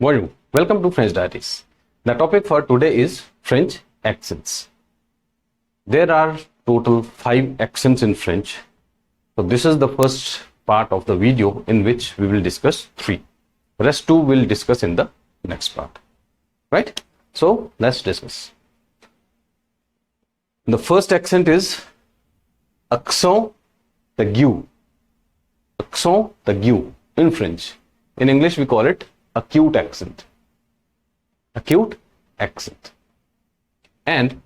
Bonjour, welcome to French Diaries. The topic for today is French accents. There are total 5 accents in French. So this is the first part of the video in which we will discuss 3. Rest 2 will discuss in the next part. Right? So let's discuss. The first accent is accent aigu. Accent aigu in French. In English we call it acute accent. Acute accent. And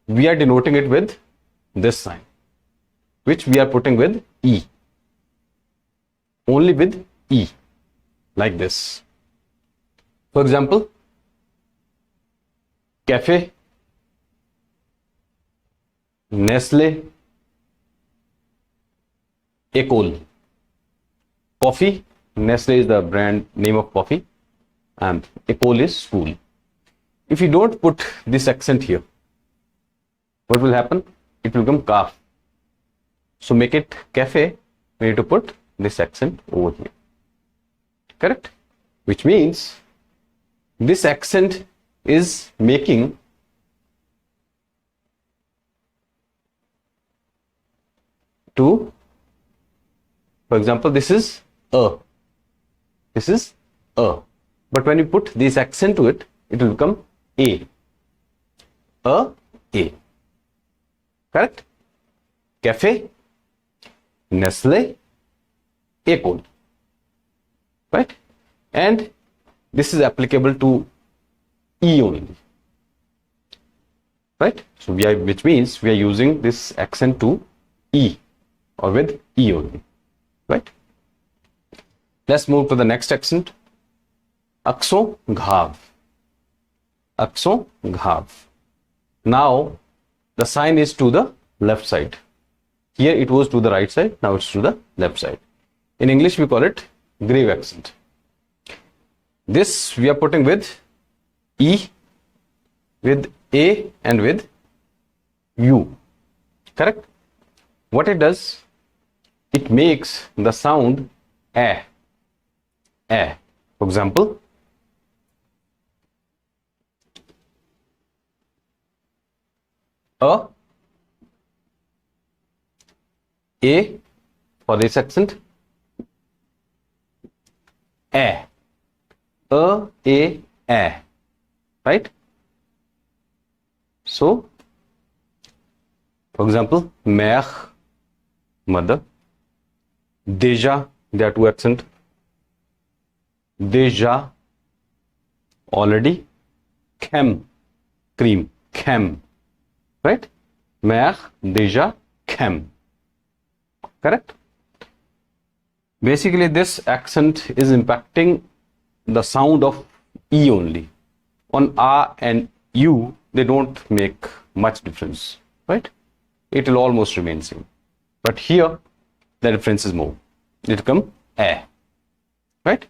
we are denoting it with this sign, which we are putting with E. Only with E. Like this. For example, cafe, Nestle, Ecole. Coffee, Nestle is the brand name of coffee, and Ecole is school. If you don't put this accent here, what will happen? It will become calf. So make it cafe, we need to put this accent over here. Correct? Which means this accent is making to, for example, this is a. This is a. But when you put this accent to it, it will become a. A. Correct? Cafe, Nestle, Ecole. Right? And this is applicable to E only. Right? So which means we are using this accent to E or with E only. Right? Let's move to the next accent. Accent grave. Accent grave. Now the sign is to the left side. Here it was to the right side. Now it's to the left side. In English we call it grave accent. This we are putting with E, with A and with U. Correct? What it does? It makes the sound A. A. For example, A for this accent, A. Right? So, for example, mère, mother, déjà, there are 2 accents. Déjà, already, crème, cream, crème, right? Mère, déjà, crème. Correct? Basically, this accent is impacting the sound of E only. On A and U, they don't make much difference, right? It will almost remain same. But here, the difference is more. It will come A, right?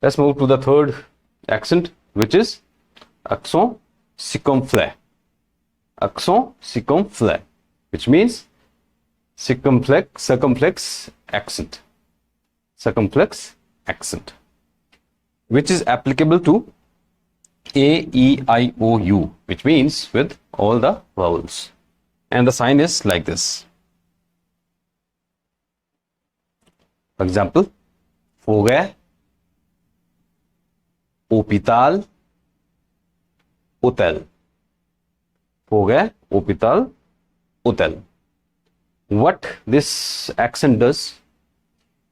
Let's move to the third accent, which is accent circumflexe. Accent circumflexe, which means circumflex accent. Circumflex accent, which is applicable to A, E, I, O, U, which means with all the vowels. And the sign is like this. For example, forêt, hôpital, hôtel. Forêt, hôpital, hôtel. What this accent does,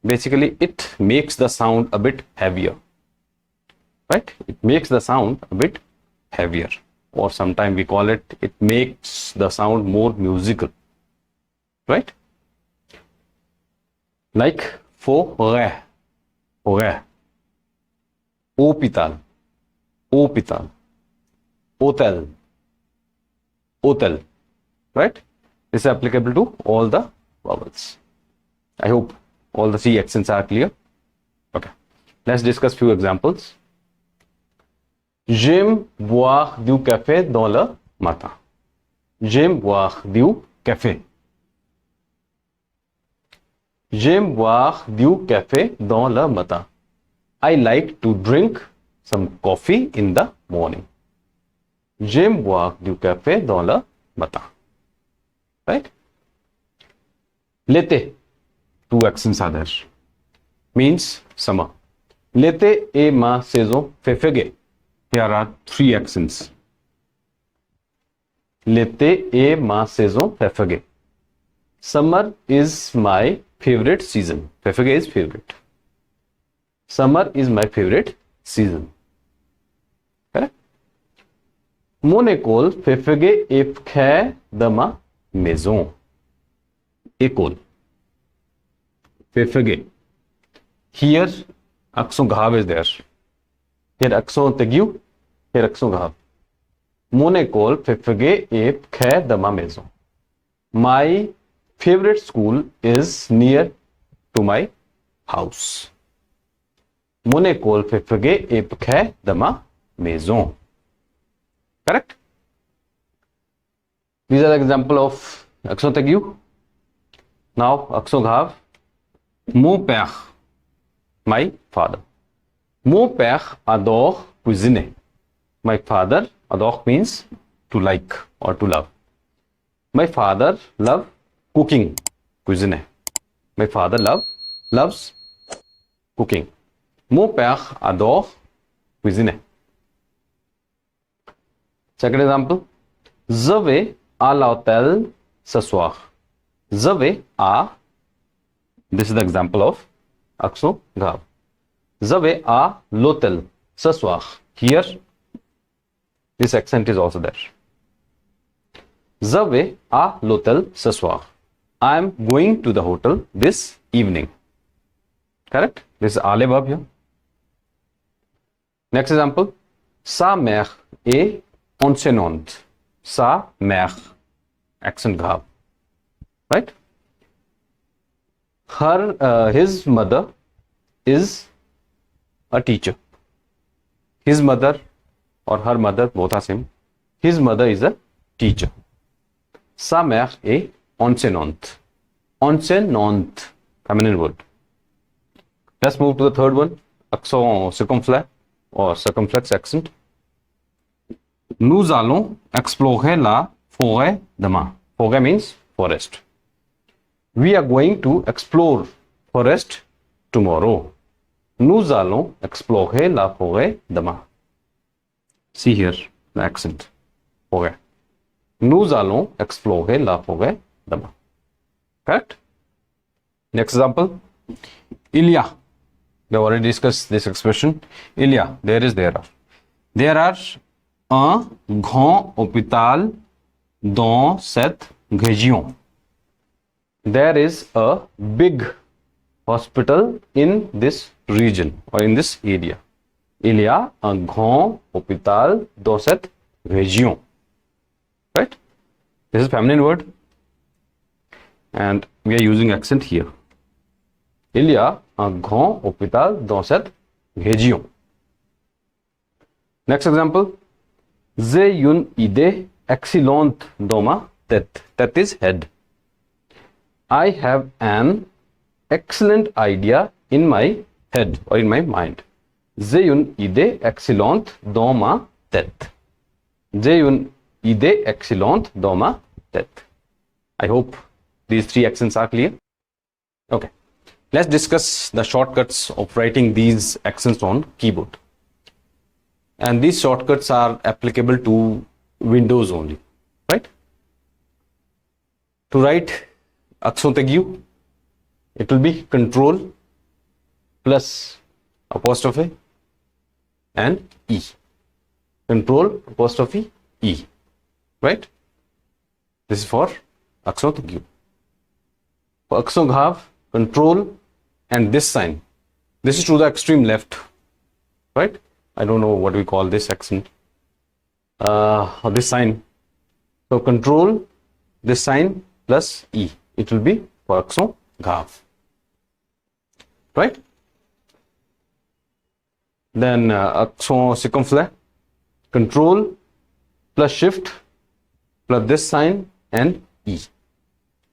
basically it makes the sound a bit heavier. Right? It makes the sound a bit heavier. Or sometimes we call it, it makes the sound more musical. Right? Like forêt, forêt. Hôpital, hôpital. Hôtel, hôtel. Right? This is applicable to all the vowels. I hope all the 3 accents are clear. Okay. Let's discuss few examples. J'aime boire du café dans le matin. J'aime boire du café. J'aime boire du café dans le matin. I like to drink some coffee in the morning. J'aime boire du café dans le matin. Right? L'été, two accents are there. Means summer. L'été est ma saison préférée. Here are three accents. L'été est ma saison préférée. Summer is my favorite season. Préféré is favorite. Summer is my favorite season. Correct? Mon école préférée est près de ma maison. École. Préféré. Here, accent grave is there. Here, accent aigu. Here, accent grave. Mon école préférée est près de ma maison. My favorite school is near to my house. Mon école préférée est près de ma maison. Correct? These are the example of accent aigu. Now, accent grave. Mon père, my father. Mon père adore cuisiner. My father, adore means to like or to love. My father love cooking, cuisiner. My father loves cooking. Mon père adore cuisiner. Second example. Je vais à l'hôtel ce soir. Je vais à. This is the example of accent grave. Je vais à l'hôtel ce soir. Here, this accent is also there. Je vais à l'hôtel ce soir. I am going to the hotel this evening. Correct? This is aller verb here. Next example. Sa mère est enseignante. Sa mère. Accent grave. Right? His mother is a teacher. His mother or her mother, both are same. His mother is a teacher. Sa mère est enseignante. Enseignante, feminine word. Let's move to the third one. Accent circumflex or circumflex accent. Nous allons explorer la forêt demain. Forêt means forest. We are going to explore forest tomorrow. Nous allons explorer la forêt demain. See here the accent. Forêt. Nous allons explorer la forêt demain. Correct? Next example. Il y a. We have already discussed this expression. Il y a. There is, there are. There are un grand hôpital dans cette région. There is a big hospital in this region or in this area. Il y a un grand hôpital dans cette région. Right? This is feminine word. And we are using accent here. Il y a un grand hôpital dans cette région. Next example. J'ai une idée excellente dans ma tête. Tête is head. I have an excellent idea in my head or in my mind. J'ai une idée excellente dans ma tête. J'ai une idée excellente dans ma tête. I hope these three accents are clear. Okay. Let's discuss the shortcuts of writing these accents on keyboard. And these shortcuts are applicable to Windows only, right? To write accent aigu, it will be control plus apostrophe and E. Control apostrophe E, right? This is for accent aigu. For accent grave, control and this sign. This is to the extreme left, right? I don't know what we call this accent. Or this sign. So control this sign plus E. It will be for accent grave. Right? Then accent circumflex. Control plus shift plus this sign and E.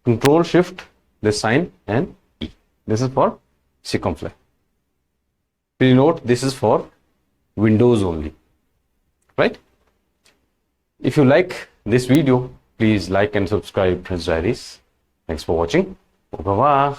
Control shift this sign and E. This is for circumflex. Please note this is for windows only, right? If you like this video, please like and subscribe Prince Diaries. Thanks for watching. Au revoir.